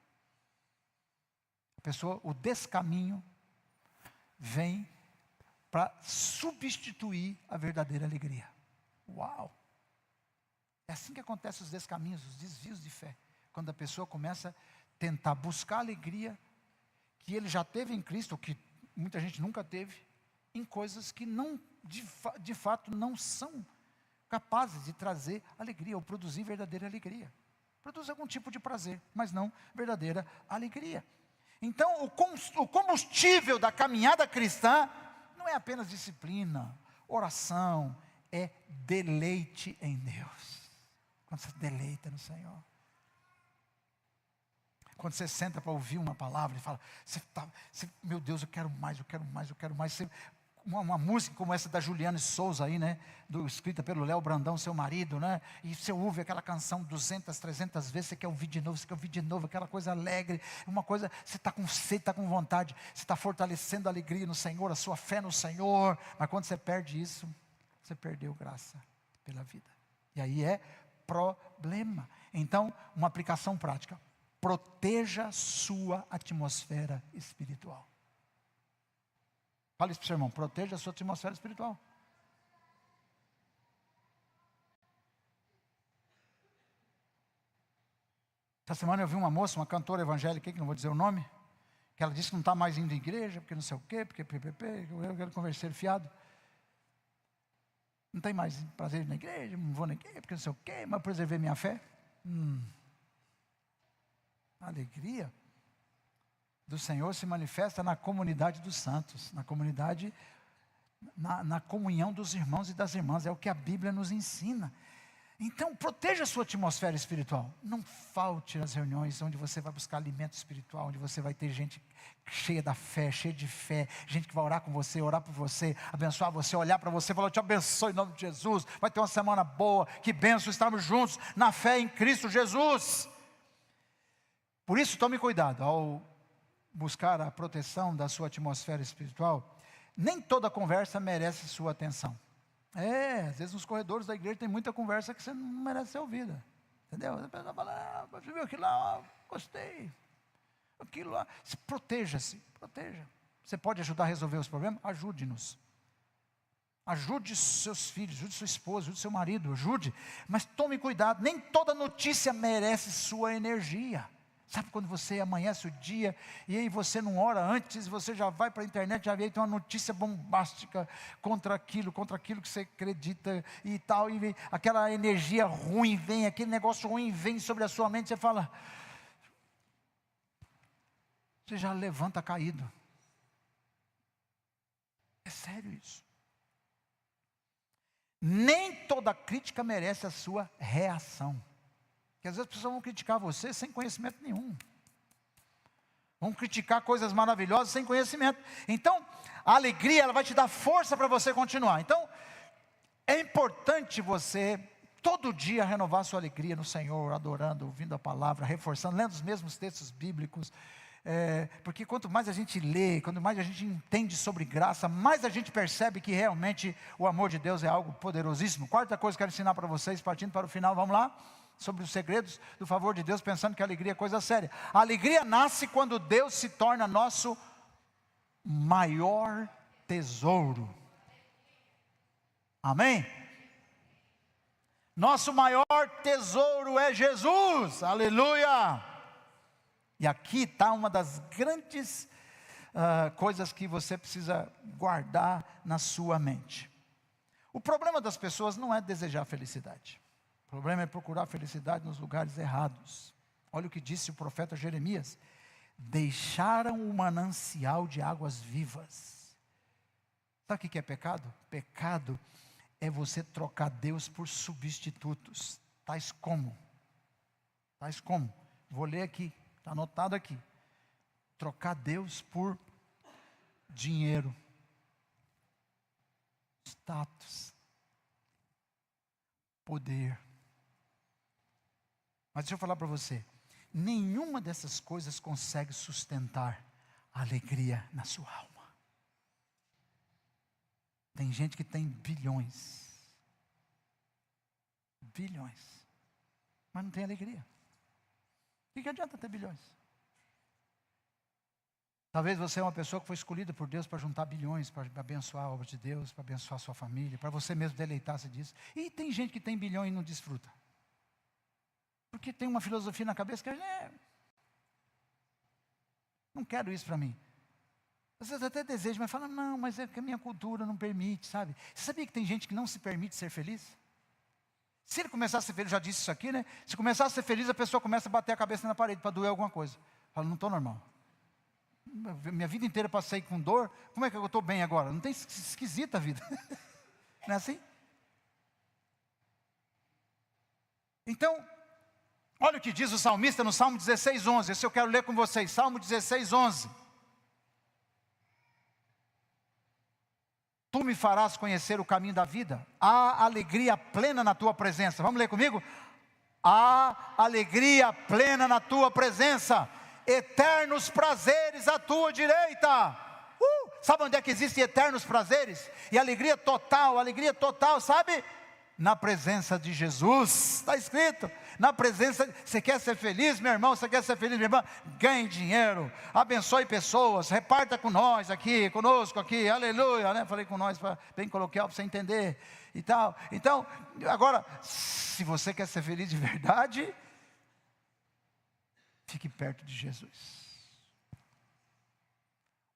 A pessoa, o descaminho vem para substituir a verdadeira alegria. Uau! É assim que acontecem os descaminhos, os desvios de fé. Quando a pessoa começa a tentar buscar a alegria que ele já teve em Cristo, ou que muita gente nunca teve, em coisas que não, de fato não são capazes de trazer alegria, ou produzir verdadeira alegria. Produz algum tipo de prazer, mas não verdadeira alegria. Então, o combustível da caminhada cristã não é apenas disciplina, oração, é deleite em Deus. Quando você deleita no Senhor. Quando você senta para ouvir uma palavra e fala, meu Deus, eu quero mais, eu quero mais, eu quero mais. Uma música como essa da Juliane Souza aí, né, escrita pelo Léo Brandão, seu marido, né, e você ouve aquela canção 200, 300 vezes, você quer ouvir de novo, você quer ouvir de novo, aquela coisa alegre, uma coisa, você está com sede, está com vontade, você está fortalecendo a alegria no Senhor, a sua fé no Senhor, mas quando você perde isso, você perdeu graça pela vida, e aí é problema. Então, uma aplicação prática, proteja sua atmosfera espiritual. Fala isso para o seu irmão, proteja a sua atmosfera espiritual. Essa semana eu vi uma moça, uma cantora evangélica, que não vou dizer o nome, que ela disse que não está mais indo à igreja, porque não sei o quê, porque PPP, eu quero converser fiado. Não tem mais prazer na igreja, não vou na igreja, porque não sei o quê, mas preservei minha fé. A alegria do Senhor se manifesta na comunidade dos santos, na comunidade, na comunhão dos irmãos e das irmãs, é o que a Bíblia nos ensina. Então, proteja a sua atmosfera espiritual. Não falte nas reuniões onde você vai buscar alimento espiritual, onde você vai ter gente cheia da fé, cheia de fé, gente que vai orar com você, orar por você, abençoar você, olhar para você e falar: eu te abençoe em nome de Jesus, vai ter uma semana boa, que bênção, estamos juntos na fé em Cristo Jesus. Por isso, tome cuidado ao buscar a proteção da sua atmosfera espiritual. Nem toda conversa merece sua atenção. Às vezes nos corredores da igreja tem muita conversa que você não merece ser ouvida. Entendeu? A pessoa fala: você viu aquilo lá, gostei. Aquilo lá. Proteja-se, proteja. Você pode ajudar a resolver os problemas? Ajude-nos. Ajude seus filhos, ajude sua esposa, ajude seu marido, ajude. Mas tome cuidado, nem toda notícia merece sua energia. Sabe quando você amanhece o dia e aí você não ora antes, você já vai para a internet, já vê tem uma notícia bombástica contra aquilo que você acredita e tal, e vem, aquela energia ruim vem, aquele negócio ruim vem sobre a sua mente, você fala, você já levanta caído. É sério isso. Nem toda crítica merece a sua reação. Porque às vezes as pessoas vão criticar você sem conhecimento nenhum. Vão criticar coisas maravilhosas sem conhecimento. Então, a alegria, ela vai te dar força para você continuar. Então, é importante você, todo dia, renovar a sua alegria no Senhor, adorando, ouvindo a palavra, reforçando, lendo os mesmos textos bíblicos. Porque quanto mais a gente lê, quanto mais a gente entende sobre graça, mais a gente percebe que realmente o amor de Deus é algo poderosíssimo. Quarta coisa que eu quero ensinar para vocês, partindo para o final, vamos lá? Sobre os segredos do favor de Deus, pensando que a alegria é coisa séria. A alegria nasce quando Deus se torna nosso maior tesouro. Amém? Nosso maior tesouro é Jesus, aleluia! E aqui está uma das grandes coisas que você precisa guardar na sua mente. O problema das pessoas não é desejar felicidade. O problema é procurar felicidade nos lugares errados. Olha o que disse o profeta Jeremias: deixaram o manancial de águas vivas. Sabe o que é pecado? Pecado é você trocar Deus por substitutos. Tais como? Vou ler aqui, está anotado aqui. Trocar Deus por dinheiro, status, poder. Mas deixa eu falar para você, nenhuma dessas coisas consegue sustentar a alegria na sua alma. Tem gente que tem bilhões, mas não tem alegria. O que adianta ter bilhões? Talvez você é uma pessoa que foi escolhida por Deus para juntar bilhões, para abençoar a obra de Deus, para abençoar a sua família, para você mesmo deleitar-se disso. E tem gente que tem bilhão e não desfruta. Porque tem uma filosofia na cabeça que não quero isso para mim. Às vezes até desejo, mas fala, não, mas é que a minha cultura não permite, sabe? Você sabia que tem gente que não se permite ser feliz? Se ele começar a ser feliz, já disse isso aqui, né? Se começar a ser feliz, a pessoa começa a bater a cabeça na parede para doer alguma coisa. Fala, não estou normal. Minha vida inteira passei com dor, como é que eu estou bem agora? Não tem esquisita a vida. Não é assim? Então, olha o que diz o salmista no Salmo 16:11. Esse eu quero ler com vocês. Salmo 16:11. Tu me farás conhecer o caminho da vida. Há alegria plena na tua presença. Vamos ler comigo? Há alegria plena na tua presença. Eternos prazeres à tua direita. Sabe onde é que existem eternos prazeres? E alegria total, sabe? Na presença de Jesus, está escrito, na presença, você quer ser feliz, meu irmão, você quer ser feliz, minha irmã, ganhe dinheiro, abençoe pessoas, reparta com nós aqui, conosco aqui, aleluia, né? Falei com nós, bem coloquial para você entender e tal. Então, agora, se você quer ser feliz de verdade, fique perto de Jesus.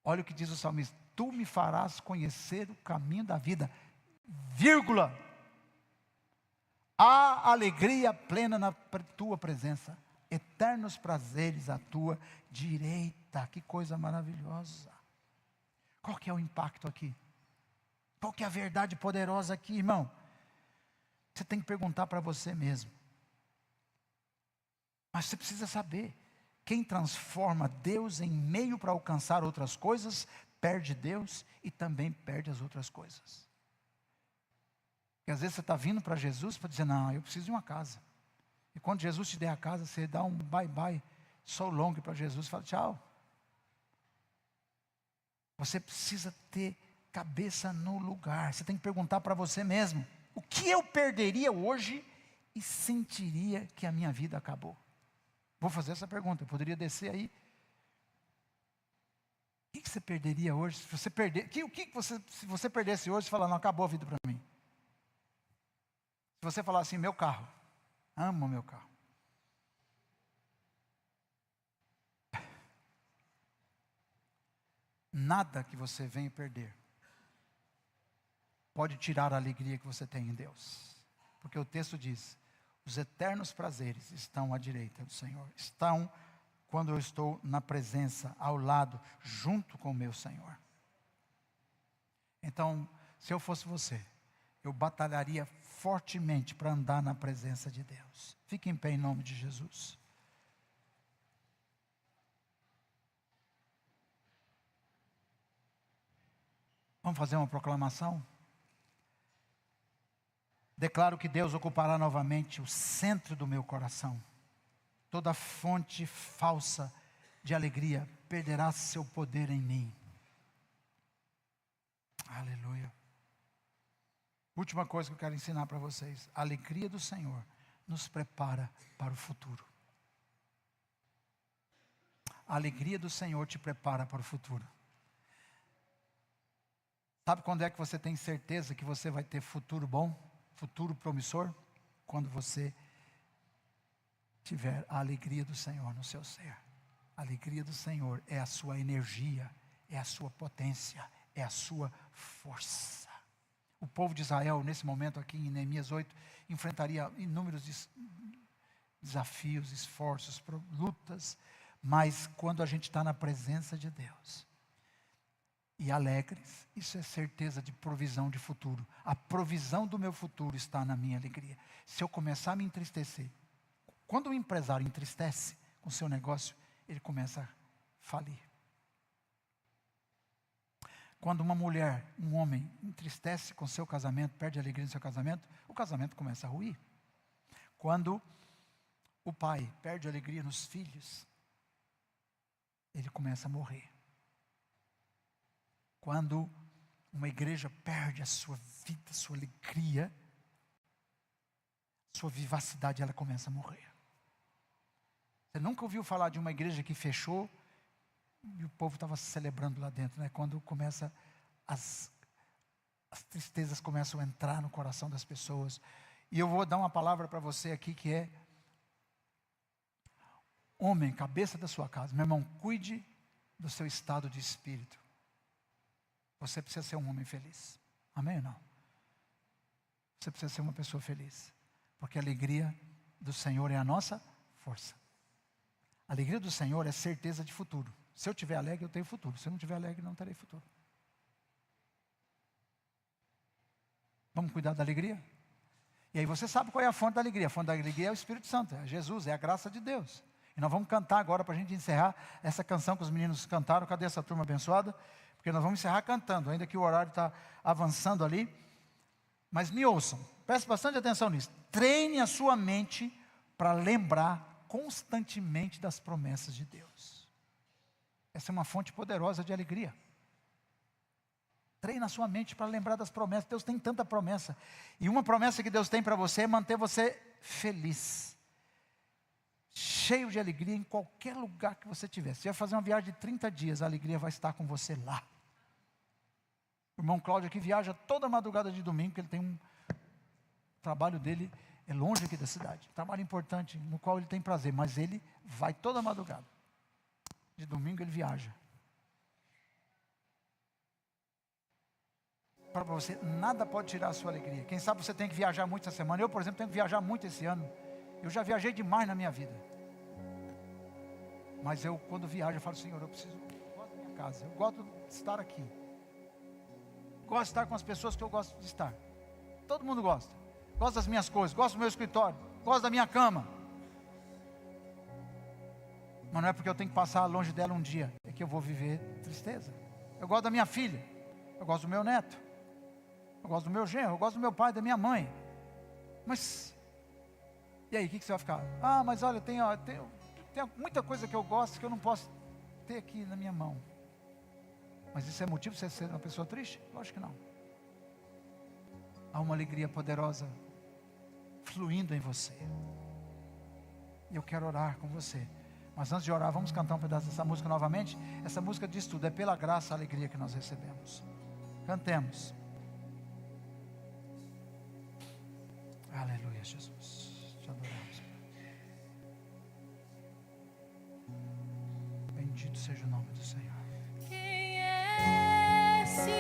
Olha o que diz o salmista: tu me farás conhecer o caminho da vida, vírgula, há alegria plena na tua presença, eternos prazeres à tua direita. Que coisa maravilhosa. Qual que é o impacto aqui? Qual que é a verdade poderosa aqui, irmão? Você tem que perguntar para você mesmo. Mas você precisa saber, quem transforma Deus em meio para alcançar outras coisas, perde Deus e também perde as outras coisas. Porque às vezes você está vindo para Jesus para dizer, não, eu preciso de uma casa. E quando Jesus te der a casa, você dá um bye-bye, so long para Jesus e fala, tchau. Você precisa ter cabeça no lugar. Você tem que perguntar para você mesmo, o que eu perderia hoje e sentiria que a minha vida acabou? Vou fazer essa pergunta, eu poderia descer aí. O que você perderia hoje? Se você perder, se você perdesse hoje, você falar, não, acabou a vida para mim. Se você falar assim, meu carro, amo meu carro. Nada que você venha perder pode tirar a alegria que você tem em Deus. Porque o texto diz, os eternos prazeres estão à direita do Senhor. Estão quando eu estou na presença, ao lado, junto com o meu Senhor. Então, se eu fosse você, eu batalharia fortemente para andar na presença de Deus. Fique em pé em nome de Jesus. Vamos fazer uma proclamação? Declaro que Deus ocupará novamente o centro do meu coração. Toda fonte falsa de alegria perderá seu poder em mim. Aleluia. Última coisa que eu quero ensinar para vocês. A alegria do Senhor nos prepara para o futuro. A alegria do Senhor te prepara para o futuro. Sabe quando é que você tem certeza que você vai ter futuro bom? Futuro promissor? Quando você tiver a alegria do Senhor no seu ser. A alegria do Senhor é a sua energia, é a sua potência, é a sua força. O povo de Israel, nesse momento aqui em Neemias 8, enfrentaria inúmeros desafios, esforços, lutas, mas quando a gente está na presença de Deus, e alegres, isso é certeza de provisão de futuro. A provisão do meu futuro está na minha alegria. Se eu começar a me entristecer, quando o empresário entristece com o seu negócio, ele começa a falir. Quando uma mulher, um homem, entristece com o seu casamento, perde a alegria no seu casamento, o casamento começa a ruir. Quando o pai perde a alegria nos filhos, ele começa a morrer. Quando uma igreja perde a sua vida, a sua alegria, sua vivacidade, ela começa a morrer. Você nunca ouviu falar de uma igreja que fechou e o povo estava celebrando lá dentro, né? Quando começa as tristezas começam a entrar no coração das pessoas. E eu vou dar uma palavra para você aqui que é: homem, cabeça da sua casa, meu irmão, cuide do seu estado de espírito. Você precisa ser um homem feliz. Amém ou não? Você precisa ser uma pessoa feliz. Porque a alegria do Senhor é a nossa força. A alegria do Senhor é certeza de futuro. Se eu estiver alegre, eu tenho futuro. Se eu não estiver alegre, não terei futuro. Vamos cuidar da alegria? E aí você sabe qual é a fonte da alegria. A fonte da alegria é o Espírito Santo, é Jesus, é a graça de Deus. E nós vamos cantar agora para a gente encerrar essa canção que os meninos cantaram. Cadê essa turma abençoada? Porque nós vamos encerrar cantando, ainda que o horário está avançando ali. Mas me ouçam, preste bastante atenção nisso. Treine a sua mente para lembrar constantemente das promessas de Deus. Essa é uma fonte poderosa de alegria. Treine a sua mente para lembrar das promessas. Deus tem tanta promessa. E uma promessa que Deus tem para você é manter você feliz, cheio de alegria em qualquer lugar que você estiver. Se você vai fazer uma viagem de 30 dias, a alegria vai estar com você lá. O irmão Cláudio aqui viaja toda madrugada de domingo, porque ele tem trabalho dele É longe aqui da cidade. Trabalho importante, no qual ele tem prazer, mas ele vai toda madrugada. De domingo ele viaja. Para você, nada pode tirar a sua alegria. Quem sabe você tem que viajar muito essa semana. Eu, por exemplo, tenho que viajar muito esse ano. Eu já viajei demais na minha vida. Mas eu, quando viajo, eu falo, Senhor, eu gosto da minha casa. Eu gosto de estar aqui. Gosto de estar com as pessoas que eu gosto de estar. Todo mundo gosta. Gosto das minhas coisas, gosto do meu escritório, gosto da minha cama. Mas não é porque eu tenho que passar longe dela um dia, é que eu vou viver tristeza. Eu gosto da minha filha, eu gosto do meu neto, eu gosto do meu genro, eu gosto do meu pai, da minha mãe. Mas, e aí, o que você vai ficar? Ah, mas olha, tem muita coisa que eu gosto que eu não posso ter aqui na minha mão. Mas isso é motivo para você ser uma pessoa triste? Lógico que não. Há uma alegria poderosa fluindo em você. E eu quero orar com você. Mas antes de orar, vamos cantar um pedaço dessa música novamente. Essa música diz tudo, é pela graça a alegria que nós recebemos. Cantemos. Aleluia, Jesus. Te adoramos. Bendito seja o nome do Senhor. Quem é esse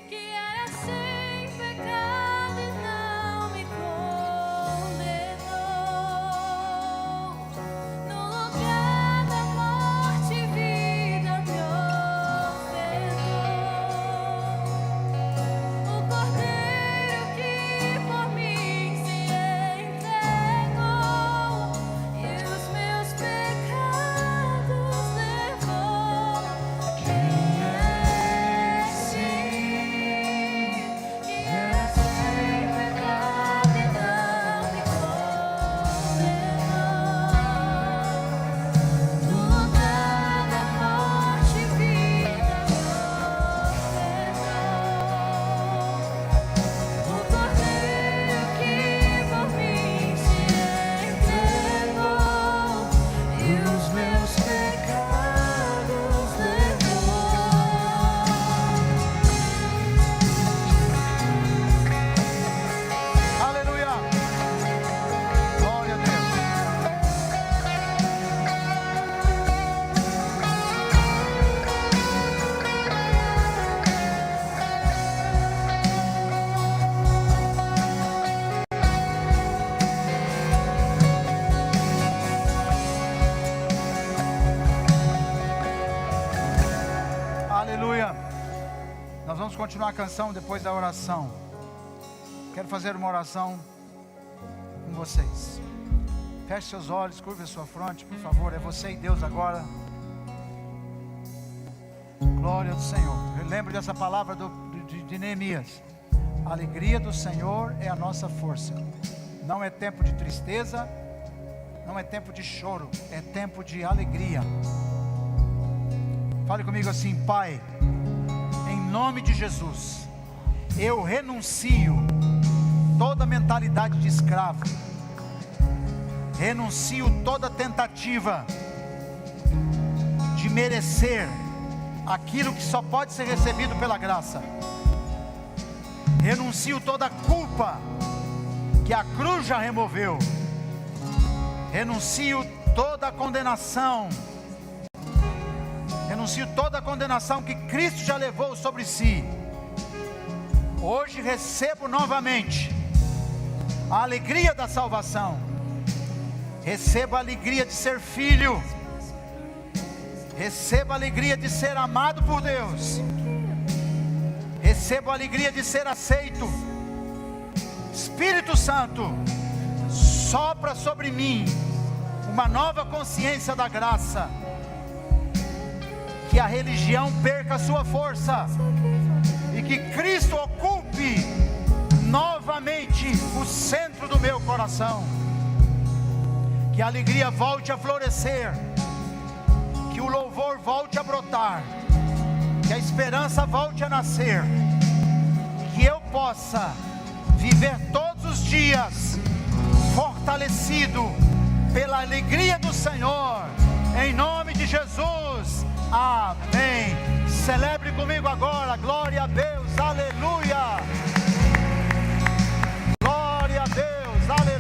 que era sem pecado e não me condenou? No lugar da morte e vida me ofertou. O Cordeiro que por mim se entregou e os meus pecados levou. Quem é esse que era sem pecado e não me condenou? No lugar da morte e vida me ofertou. O Cordeiro que por mim se entregou e os meus pecados levou. Aleluia. Glória a Deus. Aleluia. Nós vamos continuar a canção depois da oração. Quero fazer uma oração com vocês. Feche seus olhos, curva a sua fronte, por favor. É você e Deus agora. Glória ao Senhor. Lembre dessa palavra de Neemias. A alegria do Senhor é a nossa força. Não é tempo de tristeza, não é tempo de choro, é tempo de alegria. Fale comigo assim: Pai, em nome de Jesus, eu renuncio toda mentalidade de escravo, renuncio toda tentativa de merecer aquilo que só pode ser recebido pela graça, renuncio toda culpa que a cruz já removeu, renuncio toda a condenação, renuncio toda a condenação que Cristo já levou sobre si. Hoje recebo novamente a alegria da salvação, recebo a alegria de ser filho, recebo a alegria de ser amado por Deus, recebo a alegria de ser aceito. Espírito Santo, sopra sobre mim uma nova consciência da graça, que a religião perca a sua força e que Cristo ocupe novamente o centro do meu coração, que a alegria volte a florescer, que o louvor volte a brotar, que a esperança volte a nascer, que eu possa viver todos os dias fortalecido pela alegria do Senhor, em nome de Jesus. Amém. Celebre comigo agora. Glória a Deus. Aleluia. Glória Glória a Deus, aleluia.